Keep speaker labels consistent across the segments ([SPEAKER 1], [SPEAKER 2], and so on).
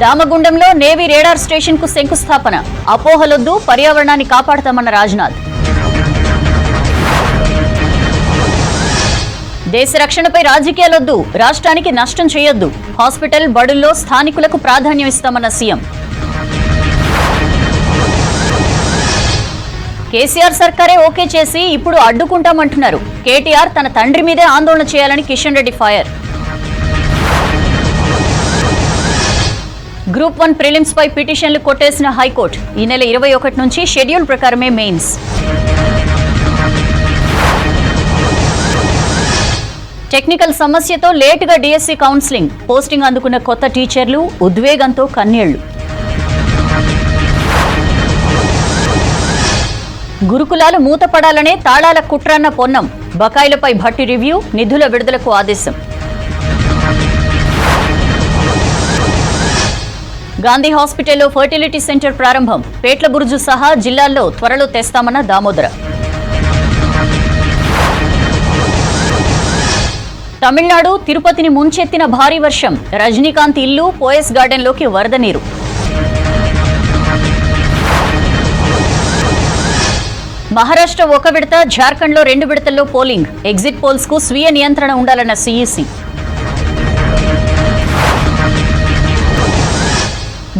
[SPEAKER 1] దామగుండంలో navy radar station కు శంకుస్థాపన. అపోహలొద్దు, పర్యావరణాన్ని కాపాడతామన్న రాజ్నాథ్. దేశ రక్షణపై రాజకీయాలొద్దు, రాష్ట్రానికి నష్టం చేయొద్దు. హాస్పిటల్, బడుల్లో స్థానికులకు ప్రాధాన్యం ఇస్తామన్న సీఎం. కేసీఆర్ సర్కారే ఓకే చేసి ఇప్పుడు అడ్డుకుంటామంటున్నారు. కేటీఆర్ తన తండ్రి మీదే ఆందోళన చేయాలని Kishan Reddy fire. Group 1 prelims పై పిటిషన్లు కొట్టేసిన హైకోర్టు. ఈ నెల 21 నుంచి షెడ్యూల్ ప్రకారమే మెయిన్స్. టెక్నికల్ సమస్యతో లేటుగా డిఎస్సి కౌన్సిలింగ్. పోస్టింగ్ అందుకున్న కొత్త టీచర్లు ఉద్వేగంతో కన్నీళ్లు. గురుకులాలు మూతపడాలనే తాళాల కుట్రన్న పొన్నం. బకాయిలపై భట్టి రివ్యూ, నిధుల విడుదలకు ఆదేశం. గాంధీ హాస్పిటల్లో ఫర్టిలిటీ సెంటర్ ప్రారంభం. పేట్ల బురుజు సహా జిల్లాల్లో త్వరలో తెస్తామన్న దామోదర. తమిళనాడు, తిరుపతిని ముంచెత్తిన భారీ వర్షం. రజనీకాంత్ ఇల్లు, పోయస్ గార్డెన్లోకి వరద నీరు. మహారాష్ట్ర 1 విడత, జార్ఖండ్లో 2 విడతల్లో పోలింగ్. ఎగ్జిట్ పోల్స్ కు స్వీయ నియంత్రణ ఉండాలన్న సీఈసీ.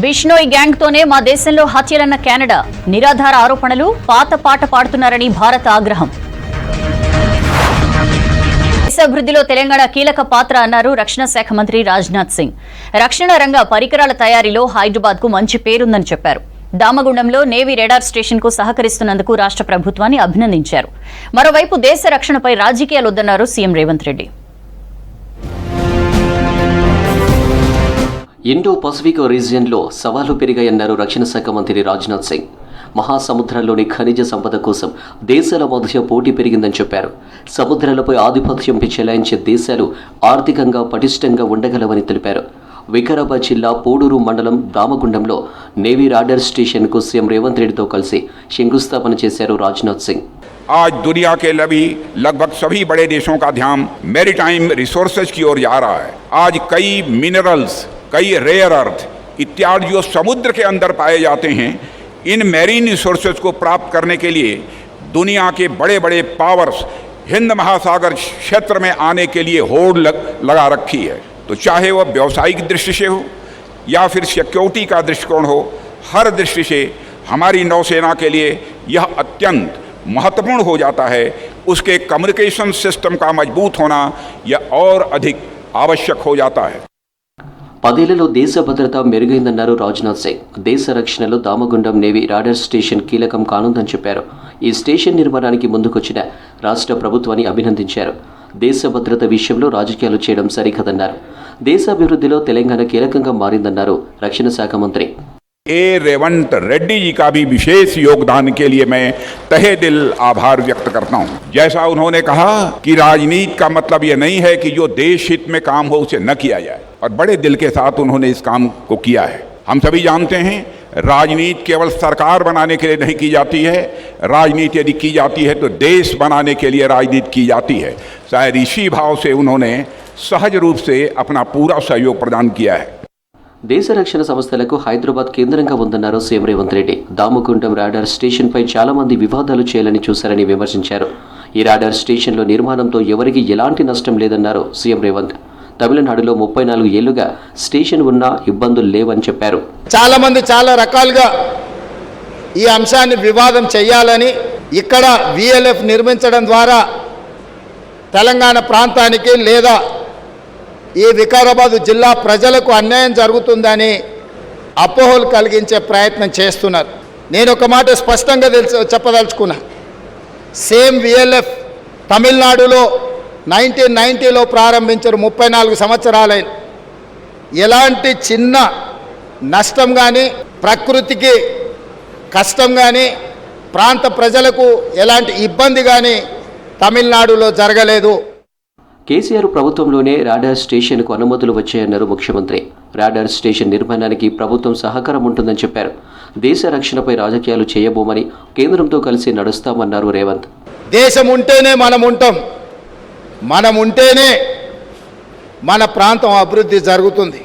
[SPEAKER 1] బిష్నోయ్ గ్యాంగ్తోనే మా దేశంలో హత్యలన్న కెనడా. నిరాధార ఆరోపణలు, పాత పాట పాడుతున్నారని భారత్ ఆగ్రహం. దేశాభివృద్ధిలో తెలంగాణ కీలక పాత్ర అన్నారు రక్షణ శాఖ మంత్రి రాజ్నాథ్ సింగ్. రక్షణ రంగ పరికరాల తయారీలో హైదరాబాద్ కు మంచి పేరుందని చెప్పారు. దామగుండంలో నేవీ రేడార్ స్టేషన్ కు సహకరిస్తున్నందుకు రాష్ట్ర ప్రభుత్వాన్ని అభినందించారు. మరోవైపు దేశ రక్షణపై రాజకీయాలొద్దన్నారు CM Revanth Reddy.
[SPEAKER 2] Indo Pacific రీజియన్లో సవాళ్లు పెరిగాయన్నారు రక్షణ శాఖ మంత్రి రాజ్నాథ్ సింగ్. మహాసముద్రాల్లోని ఖనిజ సంపద కోసం దేశాల మధ్య పోటీ పెరిగిందని చెప్పారు. సముద్రాలపై ఆధిపత్యం చెలాయించే దేశాలు ఆర్థికంగా పటిష్టంగా ఉండగలవని తెలిపారు. వికారాబాద్ జిల్లా పోడూరు మండలం దామగుండంలో నేవీ రాడార్ స్టేషన్ కు సీఎం రేవంత్ రెడ్డితో కలిసి శంకుస్థాపన చేశారు రాజ్నాథ్ సింగ్.
[SPEAKER 3] आज दुनिया के लगभग सभी बड़े देशों का ध्यान मैरीटाइम रिसोर्सेज की ओर जा रहा है। आज कई मिनरल्स, कई रेयर अर्थ इत्यादि जो समुद्र के अंदर पाए जाते हैं, इन मैरीन रिसोर्सेज को प्राप्त करने के लिए दुनिया के बड़े बड़े पावर्स हिंद महासागर क्षेत्र में आने के लिए होड़ लगा रखी है। तो चाहे वह व्यावसायिक दृष्टि से हो या फिर सिक्योरिटी का दृष्टिकोण हो, हर दृष्टि से हमारी नौसेना के लिए यह अत्यंत महत्वपूर्ण हो जाता है। उसके कम्युनिकेशन सिस्टम का मजबूत होना यह और अधिक आवश्यक हो जाता है।
[SPEAKER 2] 10 ఏళ్లలో దేశ భద్రత మెరుగైందన్నారు రాజ్నాథ్ సింగ్. దేశ రక్షణలో దామగుండం నేవీ రాడార్ స్టేషన్ కీలకం కానుందని చెప్పారు. ఈ స్టేషన్ నిర్మాణానికి ముందుకొచ్చిన రాష్ట్ర ప్రభుత్వాన్ని అభినందించారు. దేశ భద్రత విషయంలో రాజకీయాలు చేయడం సరికదన్నారు. దేశాభివృద్ధిలో తెలంగాణ కీలకంగా మారిందన్నారు రక్షణ శాఖ మంత్రి.
[SPEAKER 3] रेवंत रेड्डी जी का भी विशेष योगदान के लिए मैं तहे दिल आभार व्यक्त करता हूं। जैसा उन्होंने कहा कि राजनीति का मतलब यह नहीं है कि जो देश हित में काम हो उसे न किया जाए, और बड़े दिल के साथ उन्होंने इस काम को किया है। हम सभी जानते हैं राजनीति केवल सरकार बनाने के लिए नहीं की जाती है, राजनीति यदि की जाती है तो देश बनाने के लिए राजनीति की जाती है। शायद इसी भाव से उन्होंने सहज रूप से अपना पूरा सहयोग प्रदान किया है।
[SPEAKER 2] దేశ రక్షణ సంస్థలకు హైదరాబాద్ కేంద్రంగా ఉందన్నారు సీఎం రేవంత్ రెడ్డి. దామగుండం రాడార్ స్టేషన్పై చాలా మంది వివాదాలు చేయాలని చూశారని విమర్శించారు. ఈ రాడార్ స్టేషన్లో నిర్మాణంతో ఎవరికి ఎలాంటి నష్టం లేదన్నారు సీఎం రేవంత్. తమిళనాడులో 34 ఏళ్లుగా స్టేషన్ ఉన్నా ఇబ్బందులు లేవని చెప్పారు.
[SPEAKER 4] చాలా మంది చాలా రకాలుగా ఈ అంశాన్ని వివాదం చేయాలని, ఇక్కడ విఎల్ఎఫ్ నిర్మించడం ద్వారా తెలంగాణ ప్రాంతానికి లేదా ఈ వికారాబాద్ జిల్లా ప్రజలకు అన్యాయం జరుగుతుందని అపోహలు కలిగించే ప్రయత్నం చేస్తున్నారు. నేను ఒక మాట స్పష్టంగా చెప్పదలుచుకున్నా. సేమ్ విఎల్ఎఫ్ తమిళనాడులో 1990లో ప్రారంభించారు. 34 సంవత్సరాలైన ఎలాంటి చిన్న నష్టం కానీ, ప్రకృతికి కష్టం కానీ, ప్రాంత ప్రజలకు ఎలాంటి ఇబ్బంది కానీ తమిళనాడులో జరగలేదు.
[SPEAKER 2] కేసీఆర్ ప్రభుత్వంలోనే రాడార్ స్టేషన్కు అనుమతులు వచ్చాయన్నారు ముఖ్యమంత్రి. రాడార్ స్టేషన్ నిర్మాణానికి ప్రభుత్వం సహకారం ఉంటుందని చెప్పారు. దేశ రక్షణపై రాజకీయాలు చేయబోమని కేంద్రంతో కలిసి నడుస్తామన్నారు రేవంత్.
[SPEAKER 4] దేశం ఉంటేనే మనం ఉంటాం, మనం ఉంటేనే మన ప్రాంతం అభివృద్ధి జరుగుతుంది.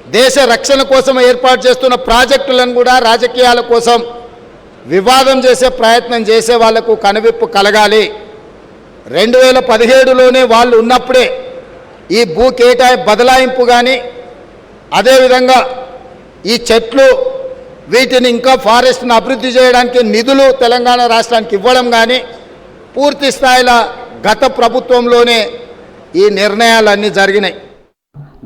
[SPEAKER 4] దేశ రక్షణ కోసం ఏర్పాటు చేస్తున్న ప్రాజెక్టులను కూడా రాజకీయాల కోసం వివాదం చేసే ప్రయత్నం చేసే వాళ్లకు కనువిప్పు కలగాలి. 2017లోనే వాళ్ళు ఉన్నప్పుడే ఈ భూ కేటాయింపు బదలాయింపు కానీ, అదేవిధంగా ఈ చెట్లు వీటిని ఇంకా ఫారెస్ట్ను అభివృద్ధి చేయడానికి నిధులు తెలంగాణ రాష్ట్రానికి ఇవ్వడం కానీ పూర్తి స్థాయిలో గత ప్రభుత్వంలోనే ఈ నిర్ణయాలన్నీ జరిగినాయి.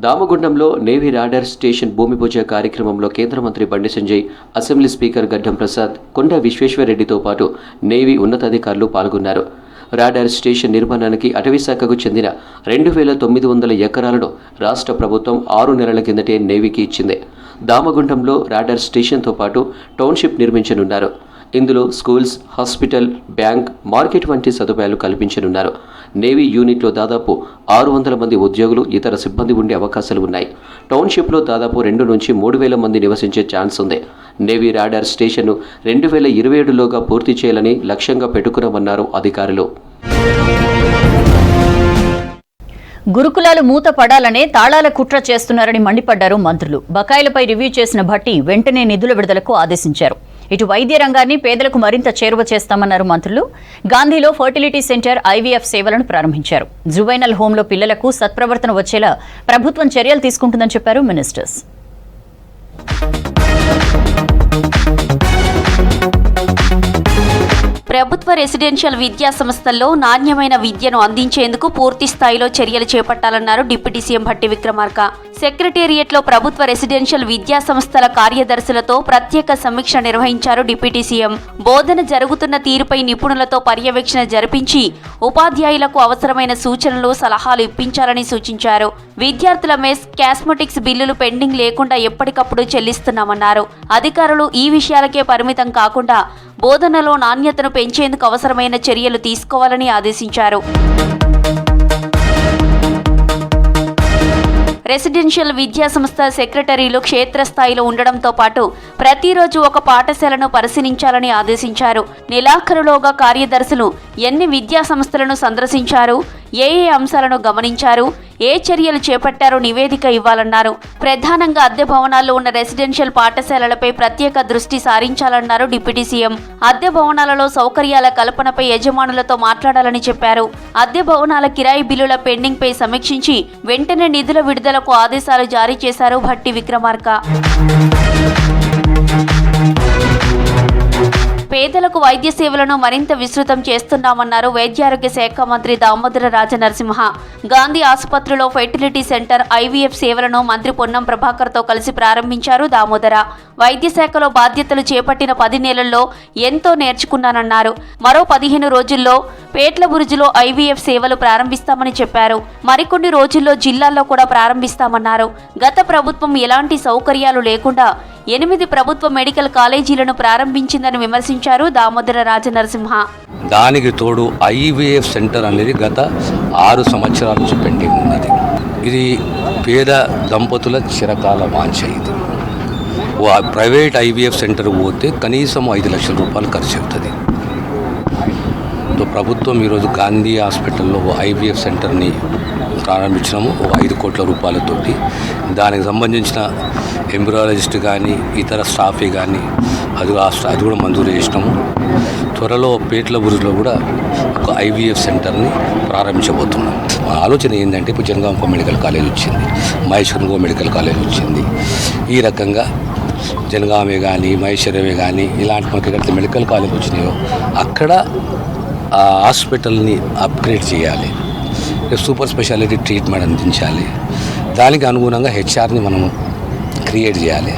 [SPEAKER 2] దామగుండంలో నేవీ రాడార్ స్టేషన్ భూమి పూజ కార్యక్రమంలో కేంద్ర మంత్రి బండి సంజయ్, అసెంబ్లీ స్పీకర్ గడ్డం ప్రసాద్, కొండ విశ్వేశ్వరరెడ్డితో పాటు నేవీ ఉన్నతాధికారులు పాల్గొన్నారు. రాడార్ స్టేషన్ నిర్మాణానికి అటవీ శాఖకు చెందిన 2900 ఎకరాలను రాష్ట్ర ప్రభుత్వం 6 నెలల కిందటే నేవీకి ఇచ్చింది. దామగుండంలో రాడార్ స్టేషన్తో పాటు టౌన్షిప్ నిర్మించనున్నారు. ఇందులో స్కూల్స్, హాస్పిటల్, బ్యాంక్, మార్కెట్ వంటి సదుపాయాలు కల్పించనున్నారు. నేవీ యూనిట్లో దాదాపు 600 మంది ఉద్యోగులు, ఇతర సిబ్బంది ఉండే అవకాశాలు ఉన్నాయి. టౌన్షిప్లో దాదాపు 2 నుంచి 3,000 మంది నివసించే ఛాన్స్ ఉంది. నేవీ రాడార్ స్టేషన్ను 2027లోగా పూర్తి చేయాలని లక్ష్యంగా పెట్టుకున్నామన్నారు అధికారులు.
[SPEAKER 1] గురుకులాలు మూత పడాలనే తాళాల కుట్ర చేస్తున్నారని మండిపడ్డారు మంత్రులు. బకాయిలపై రివ్యూ చేసిన భట్టి వెంటనే నిధుల విడుదలకు ఆదేశించారు. ఇటు వైద్య రంగాన్ని పేదలకు మరింత చేరువ చేస్తామన్నారు మంత్రులు. గాంధీలో ఫర్టిలిటీ సెంటర్, ఐవీఎఫ్ సేవలను ప్రారంభించారు. జువైనల్ హోంలో పిల్లలకు సత్ప్రవర్తన వచ్చేలా ప్రభుత్వం చర్యలు తీసుకుంటుందని చెప్పారు మినిస్టర్స్.
[SPEAKER 5] ప్రభుత్వ రెసిడెన్షియల్ విద్యా సంస్థల్లో నాణ్యమైన విద్యను అందించేందుకు పూర్తి స్థాయిలో చర్యలు చేపట్టాలన్నారు డిప్యూటీ సీఎం భట్టి విక్రమార్క. సెక్రటేరియట్లో ప్రభుత్వ రెసిడెన్షియల్ విద్యా సంస్థల కార్యదర్శులతో ప్రత్యేక సమీక్ష నిర్వహించారు డిప్యూటీ సీఎం. బోధన జరుగుతున్న తీరుపై నిపుణులతో పర్యవేక్షణ జరిపించి ఉపాధ్యాయులకు అవసరమైన సూచనలు, సలహాలు ఇప్పించాలని సూచించారు. విద్యార్థుల మెస్, కాస్మెటిక్స్ బిల్లులు పెండింగ్ లేకుండా ఎప్పటికప్పుడు చెల్లిస్తున్నామన్నారు. అధికారులు ఈ విషయాలకే పరిమితం కాకుండా బోధనలో నాణ్యతను పెంచేందుకు అవసరమైన చర్యలు తీసుకోవాలని ఆదేశించారు. రెసిడెన్షియల్ విద్యా సంస్థ సెక్రటరీలు క్షేత్రస్థాయిలో ఉండడంతో పాటు ప్రతిరోజు ఒక పాఠశాలను పరిశీలించాలని ఆదేశించారు. నెలాఖరులోగా కార్యదర్శులు ఎన్ని విద్యా సంస్థలను సందర్శించారు, ఏ అంశాలను గమనించారు, ఏ చర్యలు చేపట్టారో నివేదిక ఇవ్వాలన్నారు. ప్రధానంగా అద్దె భవనాల్లో ఉన్న రెసిడెన్షియల్ పాఠశాలలపై ప్రత్యేక దృష్టి సారించాలన్నారు డిప్యూటీ సీఎం. అద్దె భవనాలలో సౌకర్యాల కల్పనపై యజమానులతో మాట్లాడాలని చెప్పారు. అద్దె భవనాల కిరాయి బిల్లుల పెండింగ్ పై సమీక్షించి వెంటనే నిధుల విడుదలకు ఆదేశాలు జారీ చేశారు భట్టి విక్రమార్క. పేదలకు వైద్య సేవలను మరింత విస్తృతం చేస్తున్నామన్నారు వైద్యారోగ్య శాఖ మంత్రి దామోదర రాజనరసింహ. గాంధీ ఆసుపత్రిలో ఫెర్టిలిటీ సెంటర్, ఐవీఎఫ్ సేవలను మంత్రి పొన్నం ప్రభాకర్తో కలిసి ప్రారంభించారు దామోదర. వైద్య శాఖలో బాధ్యతలు చేపట్టిన 10 నెలల్లో ఎంతో నేర్చుకున్నానన్నారు. మరో 15 రోజుల్లో పేట్ల బురుజులో ఐవీఎఫ్ సేవలు ప్రారంభిస్తామని చెప్పారు. మరికొన్ని రోజుల్లో జిల్లాల్లో కూడా ప్రారంభిస్తామన్నారు. గత ప్రభుత్వం ఎలాంటి సౌకర్యాలు లేకుండా 8 ప్రభుత్వ మెడికల్ కాలేజీలను ప్రారంభించిందని విమర్శించారు దామోదర రాజనరసింహ.
[SPEAKER 6] దానికి తోడు ఐవీఎఫ్ సెంటర్ అనేది గత 6 సంవత్సరాల నుంచి పెండింగ్ ఉన్నది. ఇది పేద దంపతుల చిరకాల వాంఛ. ఇది ప్రైవేట్ ఐవీఎఫ్ సెంటర్ పోతే కనీసం 5 లక్షల రూపాయలు ఖర్చు అవుతుంది. ప్రభుత్వం ఈరోజు గాంధీ హాస్పిటల్లో ఐవీఎఫ్ సెంటర్ని ప్రారంభించినాము 5 కోట్ల రూపాయలతోటి. దానికి సంబంధించిన ఎంబ్రియాలజిస్ట్ కానీ ఇతర స్టాఫే కానీ అది కూడా మంజూరు చేసినాము. త్వరలో పేట్ల బురుజులో కూడా ఒక ఐవీఎఫ్ సెంటర్ని ప్రారంభించబోతున్నాం. మా ఆలోచన ఏంటంటే ఇప్పుడు జనగామ మెడికల్ కాలేజ్ వచ్చింది, మహేశ్వరంగో మెడికల్ కాలేజ్ వచ్చింది. ఈ రకంగా జనగామే కానీ మహేశ్వరమే కానీ ఇలాంటి మనకి ఎక్కడైతే మెడికల్ కాలేజ్ వచ్చినాయో అక్కడ ఆ హాస్పిటల్ని అప్గ్రేడ్ చేయాలి, సూపర్ స్పెషాలిటీ ట్రీట్మెంట్ అందించాలి. దానికి అనుగుణంగా హెచ్ఆర్ని మనం క్రియేట్ చేయాలి.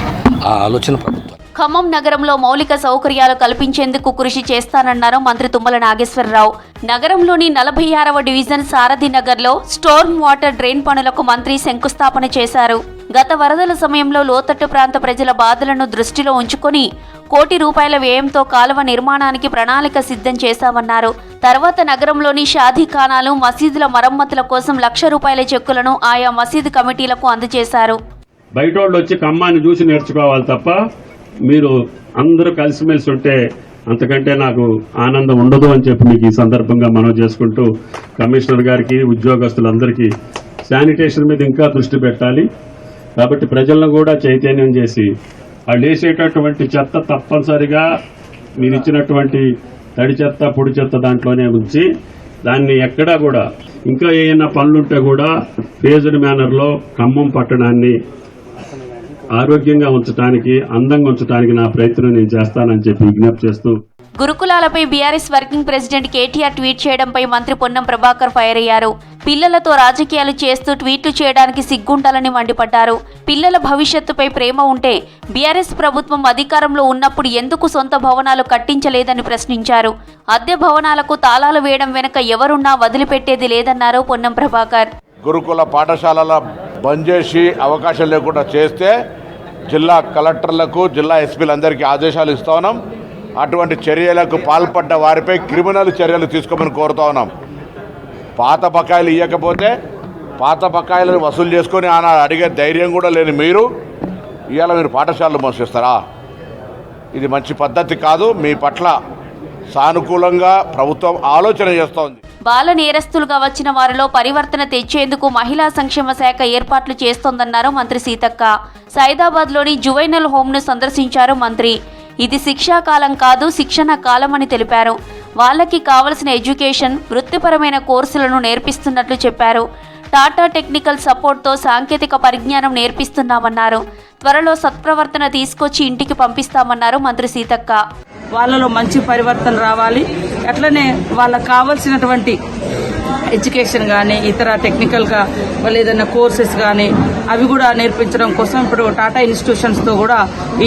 [SPEAKER 6] ఆ ఆలోచన ప్రభుత్వం.
[SPEAKER 5] ఖమ్మం నగరంలో మౌలిక సౌకర్యాలు కల్పించేందుకు కృషి చేస్తానన్నారు మంత్రి తుమ్మల నాగేశ్వరరావు. నగరంలోని 46వ డివిజన్ సారథి నగర్లో స్టోర్మ్ వాటర్ డ్రైన్ పనులకు మంత్రి శంకుస్థాపన చేశారు. గత వరదల సమయంలో లోతట్టు ప్రాంత ప్రజల బాధలను దృష్టిలో ఉంచుకొని ₹1 కోటి వ్యయంతో కాలువ నిర్మాణానికి ప్రణాళిక సిద్ధం చేశామన్నారు. తర్వాత నగరంలోని షాదీఖానాలు, మసీదుల మరమ్మతుల కోసం ₹1,00,000 చెక్కులను ఆయా మసీదు కమిటీలకు అందజేశారు.
[SPEAKER 7] బయట వాళ్ళు వచ్చి ఖమ్మాన్ని చూసి నేర్చుకోవాలి తప్ప మీరు అందరూ కలిసిమెలిసి ఉంటే అంతకంటే నాకు ఆనందం ఉండదు అని చెప్పి మీకు ఈ సందర్భంగా మనం చేసుకుంటూ కమిషనర్ గారికి, ఉద్యోగస్తులందరికీ శానిటేషన్ మీద ఇంకా దృష్టి పెట్టాలి. కాబట్టి ప్రజలను కూడా చైతన్యం చేసి వాళ్ళు వేసేటటువంటి చెత్త తప్పనిసరిగా మీరు ఇచ్చినటువంటి తడి చెత్త పొడి చెత్త దాంట్లోనే ఉంచి దాన్ని ఎక్కడా కూడా ఇంకా ఏమైనా పనులుంటే కూడా ఫేజ్డ్ మేనర్లో ఖమ్మం పట్టణాన్ని ఆరోగ్యంగా ఉంచడానికి, అందంగా ఉంచడానికి నా ప్రయత్నం నేను చేస్తానని చెప్పి విజ్ఞప్తి చేస్తూ,
[SPEAKER 5] గురుకులాలపై BRS working president KTR tweet చేయడంపై మంత్రి పొన్నం ప్రభాకర్ ఫైర్ అయ్యారు. పిల్లలతో రాజకీయాలు చేస్తూ ట్వీట్లు చేయడానికి సిగ్గుండాలని మండిపడ్డారు. పిల్లల భవిష్యత్తుపై ప్రేమ ఉంటే బీఆర్ఎస్ ప్రభుత్వం అధికారంలో ఉన్నప్పుడు ఎందుకు సొంత భవనాలు కట్టించలేదని ప్రశ్నించారు. అద్దె భవనాలకు తాళాలు వేయడం వెనుక ఎవరున్నా వదిలిపెట్టేది లేదన్నారు పొన్నం ప్రభాకర్.
[SPEAKER 8] గురుకుల పాఠశాలల బంద్ చేసి అవకాశం లేకుండా చేస్తే జిల్లా కలెక్టర్లకు, జిల్లా ఎస్పీలందరికీ ఆదేశాలు ఇస్తా ఉన్నాం. అటువంటి చర్యలకు పాల్పడ్డ వారిపై క్రిమినల్ చర్యలు తీసుకోమని కోరుతా ఉన్నాం. పాత బకాయిలు ఇవ్వకపోతే పాత బకాయిలను వసూలు చేసుకొని ఆనాడు అడిగే ధైర్యం కూడా లేని మీరు ఇవాళ మీరు పాఠశాలలు మోసిస్తారా? ఇది మంచి పద్ధతి కాదు. మీ పట్ల సానుకూలంగా ప్రభుత్వం ఆలోచన చేస్తోంది.
[SPEAKER 5] బాల నేరస్తులుగా వచ్చిన వారిలో పరివర్తన తెచ్చేందుకు మహిళా సంక్షేమ శాఖ ఏర్పాట్లు చేస్తోందన్నారు మంత్రి సీతక్క. సైదాబాద్లోని జువైనల్ హోమ్ను సందర్శించారు మంత్రి. ఇది శిక్షా కాలం కాదు, శిక్షణ కాలం అని తెలిపారు. వాళ్ళకి కావలసిన ఎడ్యుకేషన్, వృత్తిపరమైన కోర్సులను నేర్పిస్తున్నట్లు చెప్పారు. టాటా టెక్నికల్ సపోర్ట్తో సాంకేతిక పరిజ్ఞానం నేర్పిస్తున్నామన్నారు. త్వరలో సత్ప్రవర్తన తీసుకొచ్చి ఇంటికి పంపిస్తామన్నారు మంత్రి సీతక్క.
[SPEAKER 9] వాళ్ళలో మంచి పరివర్తన రావాలి. అట్లనే వాళ్ళకు కావాల్సినటువంటి ఎడ్యుకేషన్ కానీ ఇతర టెక్నికల్గా వాళ్ళు ఏదైనా కోర్సెస్ కానీ అవి కూడా నేర్పించడం కోసం ఇప్పుడు టాటా ఇన్స్టిట్యూషన్స్తో కూడా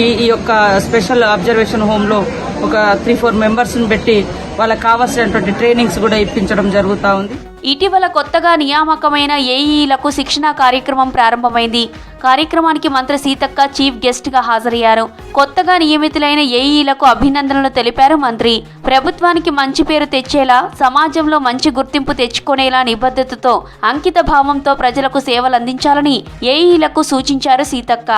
[SPEAKER 9] ఈ యొక్క స్పెషల్ అబ్జర్వేషన్ హోమ్లో ఒక 3-4 మెంబర్స్ని పెట్టి వాళ్ళకి కావాల్సినటువంటి ట్రైనింగ్స్ కూడా ఇప్పించడం జరుగుతూ ఉంది.
[SPEAKER 5] ఇటీవల కొత్తగా నియామకమైన ఏఈలకు శిక్షణ కార్యక్రమం ప్రారంభమైంది. కార్యక్రమానికి మంత్రి సీతక్క చీఫ్ గెస్ట్ గా హాజరయ్యారు. కొత్తగా నియమితులైన ఏఈలకు అభినందనలు తెలిపారు మంత్రి. ప్రభుత్వానికి మంచి పేరు తెచ్చేలా, సమాజంలో మంచి గుర్తింపు తెచ్చుకునేలా నిబద్ధతతో, అంకిత భావంతో ప్రజలకు సేవలు అందించాలని ఏఈలకు సూచించారు సీతక్క.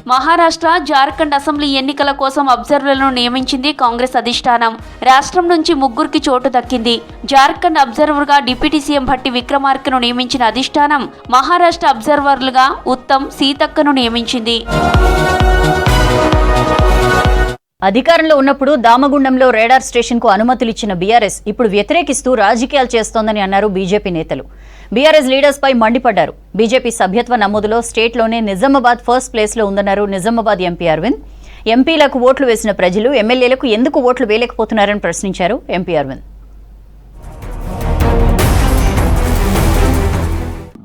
[SPEAKER 5] మహారాష్ట్ర, జార్ఖండ్ అసెంబ్లీ ఎన్నికల కోసం అబ్జర్వర్లను నియమించింది కాంగ్రెస్ అధిష్టానం. రాష్ట్రం నుంచి 3కి చోటు దక్కింది. జార్ఖండ్ అబ్జర్వర్గా డిప్యూటీ సీఎం భట్టి విక్రమార్కను నియమించిన అధిష్టానం మహారాష్ట్ర అబ్జర్వర్లుగా ఉత్తమ్, సీతక్కను నియమించింది.
[SPEAKER 1] అధికారంలో ఉన్నప్పుడు దామగుండంలో రేడార్ స్టేషన్కు అనుమతులిచ్చిన బీఆర్ఎస్ ఇప్పుడు వ్యతిరేకిస్తూ రాజకీయాలు చేస్తోందని అన్నారు బీజేపీ నేతలు. బీఆర్ఎస్ లీడర్స్ పై మండిపడ్డారు. బీజేపీ సభ్యత్వ నమోదులో స్టేట్లోనే నిజామాబాద్ ఫస్ట్ ప్లేస్లో ఉందన్నారు నిజామాబాద్ ఎంపీ అరవింద్. ఎంపీలకు ఓట్లు వేసిన ప్రజలు ఎమ్మెల్యేలకు ఎందుకు ఓట్లు వేయలేకపోతున్నారని ప్రశ్నించారు ఎంపీ అరవింద్.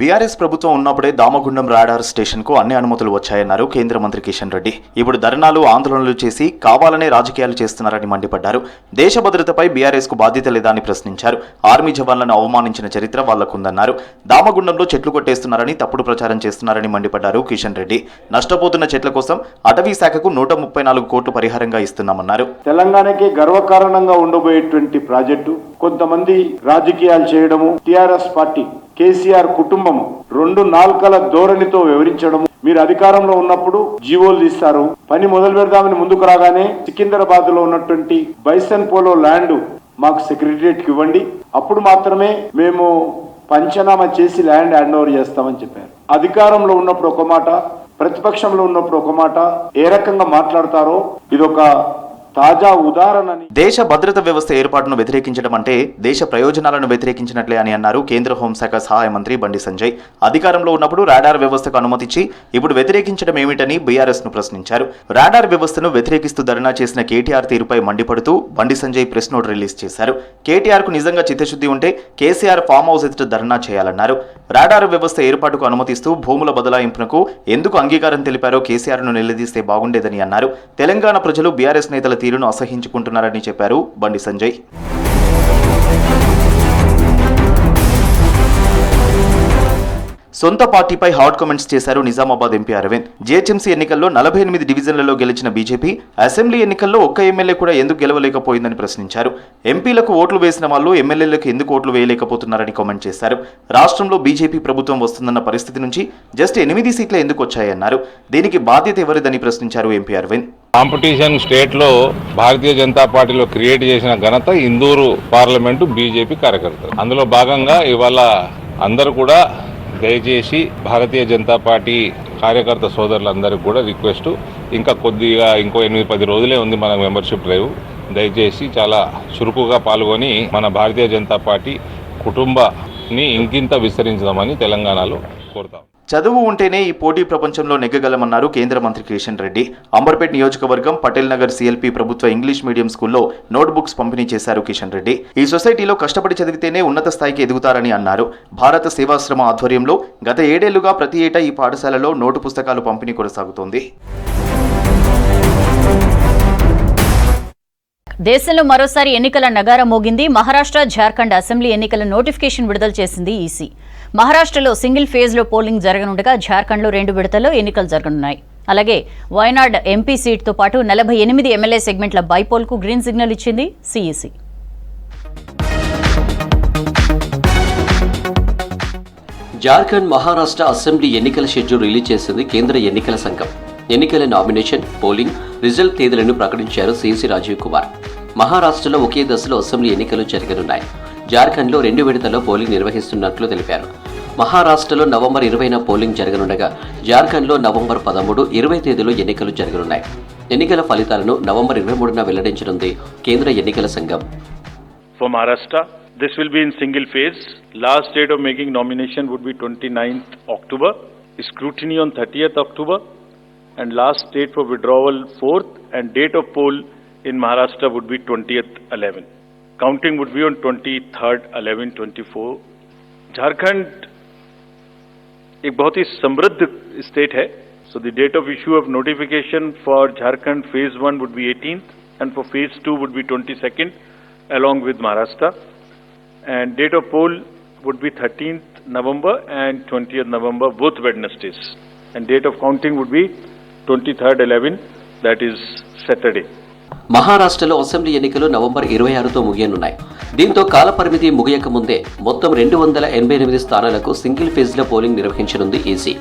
[SPEAKER 10] బీఆర్ఎస్ ప్రభుత్వం ఉన్నప్పుడే దామగుండం రాడార్ స్టేషన్కు అన్ని అనుమతులు వచ్చాయన్నారు కేంద్ర మంత్రి కిషన్ రెడ్డి. ఇప్పుడు ధర్నాలు, ఆందోళనలు చేసి కావాలనే రాజకీయాలు చేస్తున్నారని మండిపడ్డారు. దేశ భద్రతపై బీఆర్ఎస్కు బాధ్యత లేదా అని ప్రశ్నించారు. ఆర్మీ జవాన్లను అవమానించిన చరిత్ర వాళ్లకుందన్నారు. దామగుండంలో చెట్లు కొట్టేస్తున్నారని, తప్పుడు ప్రచారం చేస్తున్నారని మండిపడ్డారు కిషన్ రెడ్డి. నష్టపోతున్న చెట్ల కోసం అటవీ శాఖకు 134 కోట్లు పరిహారంగా ఇస్తున్నామన్నారు.
[SPEAKER 11] తెలంగాణకి గర్వకారణంగా ఉండబోయేటువంటి ప్రాజెక్టు కొంతమంది రాజకీయాలు చేయడము, టిఆర్ఎస్ పార్టీ కేసీఆర్ కుటుంబము 2 నాల్కల ధోరణితో వివరించడం. మీరు అధికారంలో ఉన్నప్పుడు జీవోలు తీస్తారు, పని మొదలు పెడదామని ముందుకు రాగానే సికింద్రాబాద్ లో ఉన్నటువంటి బైసన్ పోలో ల్యాండ్ మాకు సెక్రటరియట్ కి ఇవ్వండి, అప్పుడు మాత్రమే మేము పంచనామా చేసి ల్యాండ్ హ్యాండ్ ఓవర్ చేస్తామని చెప్పారు. అధికారంలో ఉన్నప్పుడు ఒక మాట, ప్రతిపక్షంలో ఉన్నప్పుడు ఒక మాట, ఏ రకంగా మాట్లాడతారో ఇదొక తాజా ఉదాహరణ.
[SPEAKER 10] దేశ భద్రత వ్యవస్థ ఏర్పాటును వ్యతిరేకించడం అంటే దేశ ప్రయోజనాలను వ్యతిరేకించినట్లే అని అన్నారు కేంద్ర హోంశాఖ సహాయ మంత్రి బండి సంజయ్. అధికారంలో ఉన్నప్పుడు రాడార్ వ్యవస్థకు అనుమతిచ్చి ఇప్పుడు వ్యతిరేకించడం ఏమిటని బీఆర్ఎస్ ను ప్రశ్నించారు. రాడార్ వ్యవస్థను వ్యతిరేకిస్తూ ధర్నా చేసిన కేటీఆర్ తీరుపై మండిపడుతూ Bandi Sanjay press note release చేశారు. కేటీఆర్ కు నిజంగా చిత్తశుద్ధి ఉంటే కేసీఆర్ ఫామ్ హౌస్ ఎదుట ధర్నా చేయాలన్నారు. రాడార్ వ్యవస్థ ఏర్పాటుకు అనుమతిస్తూ భూముల బదలాయింపునకు ఎందుకు అంగీకారం తెలిపారో కేసీఆర్ ను నిలదీస్తే బాగుండేదని అన్నారు. తెలంగాణ ప్రజలు బీఆర్ఎస్ నేతల తీరును అసహించుకుంటున్నారని చెప్పారు బండి సంజయ్. సొంత పార్టీపై హాట్ కామెంట్స్ చేశారు నిజామాబాద్ ఎంపీ అరవింద్. జీహెచ్ఎంసీ ఎన్నికల్లో 48 డివిజన్లలో గెలిచిన బీజేపీ అసెంబ్లీ ఎన్నికల్లో ఒక్క ఎమ్మెల్యే కూడా ఎందుకు గెలవలేకపోయిందని ప్రశ్నించారు. ఎంపీలకు ఓట్లు వేసిన వాళ్ళు ఎమ్మెల్యేలకు ఎందుకు ఓట్లు వేయలేకపోతున్నారని కామెంట్ చేశారు. రాష్ట్రంలో బీజేపీ ప్రభుత్వం వస్తుందన్న పరిస్థితి నుంచి జస్ట్ 8 సీట్లే ఎందుకు వచ్చాయన్నారు. దీనికి బాధ్యత ఎవరిదని ప్రశ్నించారు ఎంపీ అరవింద్.
[SPEAKER 12] కాంపిటీషన్ స్టేట్లో భారతీయ జనతా పార్టీలో క్రియేట్ చేసిన ఘనత ఇందూరు పార్లమెంటు బీజేపీ కార్యకర్తలు. అందులో భాగంగా ఇవాళ అందరూ కూడా దయచేసి భారతీయ జనతా పార్టీ కార్యకర్త సోదరులందరికీ కూడా రిక్వెస్ట్, ఇంకా కొద్దిగా ఇంకో 8-10 రోజులే ఉంది మన మెంబర్షిప్ డ్రైవ్. దయచేసి చాలా చురుకుగా పాల్గొని మన భారతీయ జనతా పార్టీ కుటుంబాన్ని ఇంకింత విస్తరించదామని తెలంగాణలో కోరుతాం.
[SPEAKER 10] చదువు ఉంటేనే ఈ పోటీ ప్రపంచంలో నెగ్గగలమన్నారు కేంద్ర మంత్రి కిషన్ రెడ్డి. అంబర్పేట్ నియోజకవర్గం పటేల్ నగర్ సిఎల్పి ప్రభుత్వ ఇంగ్లీష్ మీడియం స్కూల్లో నోట్బుక్స్ పంపిణీ చేశారు కిషన్ రెడ్డి. ఈ సొసైటీలో కష్టపడి చదివితేనే ఉన్నత స్థాయికి ఎదుగుతారని అన్నారు. భారత సేవాశ్రమ ఆధ్వర్యంలో గత 7 ఏళ్లుగా ప్రతి ఏటా ఈ పాఠశాలలో నోటు పుస్తకాలు పంపిణీ కొనసాగుతోంది.
[SPEAKER 1] దేశంలో మరోసారి ఎన్నికల నగారా మోగింది. మహారాష్ట్ర, జార్ఖండ్ అసెంబ్లీ ఎన్నికల నోటిఫికేషన్ విడుదల చేసింది ఈసీ. మహారాష్ట్రలో సింగిల్ ఫేజ్లో పోలింగ్ జరగనుండగా జార్ఖండ్లో 2 విడతల్లో ఎన్నికలు జరగనున్నాయి. అలాగే వయనాడ్ ఎంపీ సీట్తో పాటు 48 ఎమ్మెల్యే సెగ్మెంట్ల బైపోల్కు గ్రీన్ సిగ్నల్ ఇచ్చింది సిఈసీ.
[SPEAKER 2] జార్ఖండ్, మహారాష్ట్ర అసెంబ్లీ ఎన్నికల షెడ్యూల్ రిలీజ్ చేసింది కేంద్ర ఎన్నికల సంఘం. ఎన్నికల నామినేషన్, పోలింగ్, రిజల్ట్ తేదీలను ప్రకటించారు సిఈసీ రాజీవ్ కుమార్. మహారాష్ట్రలో ఒకే దశలో అసెంబ్లీ ఎన్నికలు జరగనున్నాయి. జార్ఖండ్లో 2 విడతల్లో పోలింగ్ నిర్వహిస్తున్నట్లు తెలిపారు. మహారాష్ట్రలో నవంబర్ 20న పోలింగ్ జరగనుండగా జార్ఖండ్లో నవంబర్ 13, 20 తేదీలో ఎన్నికలు జరగనున్నాయి. ఎన్నికల ఫలితాలను నవంబర్ 23న వెల్లడించనుంది కేంద్ర ఎన్నికల సంఘం.
[SPEAKER 13] For Maharashtra, this will be in single phase. Last date of making nomination would be 29th October. Scrutiny on 30th October. And last date for withdrawal 4th, and date of poll in Maharashtra would be 20th 11. Counting would be on 23rd 11/24. Jharkhand एक बहुत ही समृद्ध state है. So the date of issue of notification for Jharkhand phase 1 would be 18th, and for phase 2 would be 22nd, along with Maharashtra. And date of poll would be 13th November and 20th November, both Wednesdays. And date of counting would be 23rd 11, that is Saturday.
[SPEAKER 2] మహారాష్ట్రలో assembly ఎన్నికలు November 26తో ముగియనున్నాయి. దీంతో కాలపరిమితి ముగియక ముందే మొత్తం 288 స్థానాలకు single ఫేజ్లో polling నిర్వహించనుంది EC.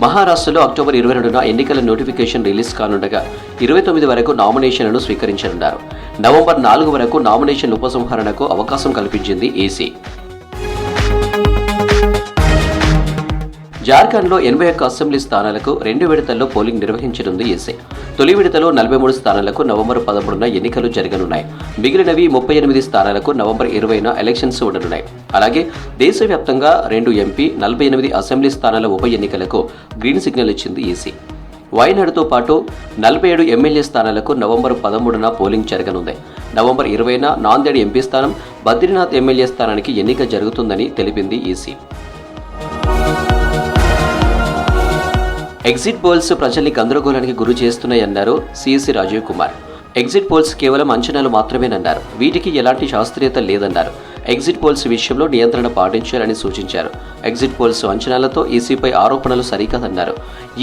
[SPEAKER 2] మహారాష్ట్రలో October 22న ఎన్నికల నోటిఫికేషన్ రిలీజ్ కానుండగా 29 వరకు నామినేషన్లను స్వీకరించనున్నారు. నవంబర్ 4 వరకు నామినేషన్ ఉపసంహరణకు అవకాశం కల్పించింది ఈసీ. జార్ఖండ్లో 81 అసెంబ్లీ స్థానాలకు 2 విడతల్లో పోలింగ్ నిర్వహించనుంది ఈసీ. తొలి విడతలో 43 స్థానాలకు నవంబర్ 13న ఎన్నికలు జరగనున్నాయి. మిగిలినవి 38 స్థానాలకు నవంబర్ 20న ఎలక్షన్స్ ఉండనున్నాయి. అలాగే దేశవ్యాప్తంగా 2 ఎంపీ, 48 అసెంబ్లీ స్థానాల ఉప ఎన్నికలకు గ్రీన్ సిగ్నల్ ఇచ్చింది ఈసీ. వయనాడ్తో పాటు 47 ఎమ్మెల్యే స్థానాలకు నవంబర్ 13న పోలింగ్ జరగనుంది. నవంబర్ 20న నాందేడ్ ఎంపీ స్థానం, బద్రీనాథ్ ఎమ్మెల్యే స్థానానికి ఎన్నిక జరుగుతుందని తెలిపింది ఈసీ. ఎగ్జిట్ పోల్స్ ప్రజల్ని గందరగోళానికి గురి చేస్తున్నాయన్నారు CEC Rajiv Kumar. Exit polls కేవలం అంచనాలు మాత్రమేనన్నారు. వీటికి ఎలాంటి శాస్త్రీయత లేదన్నారు. ఎగ్జిట్ పోల్స్ విషయంలో నియంత్రణ పాటించాలని సూచించారు. ఎగ్జిట్ పోల్స్ అంచనాలతో ఈసీపై ఆరోపణలు సరికాదన్నారు.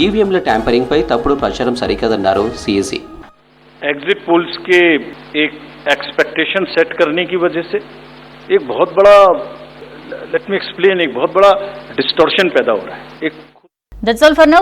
[SPEAKER 2] ఈవీఎంల ట్యాంపరింగ్ పై తప్పుడు ప్రచారం సరికాదన్నారు సిఈసీ.
[SPEAKER 13] एग्जिट पोल्स के एक एक्सपेक्टेशन सेट करने की वजह से एक बहुत बड़ा, लेट मी एक्सप्लेन, एक बहुत बड़ा डिस्टॉर्शन पैदा हो रहा है.
[SPEAKER 1] That's all for now.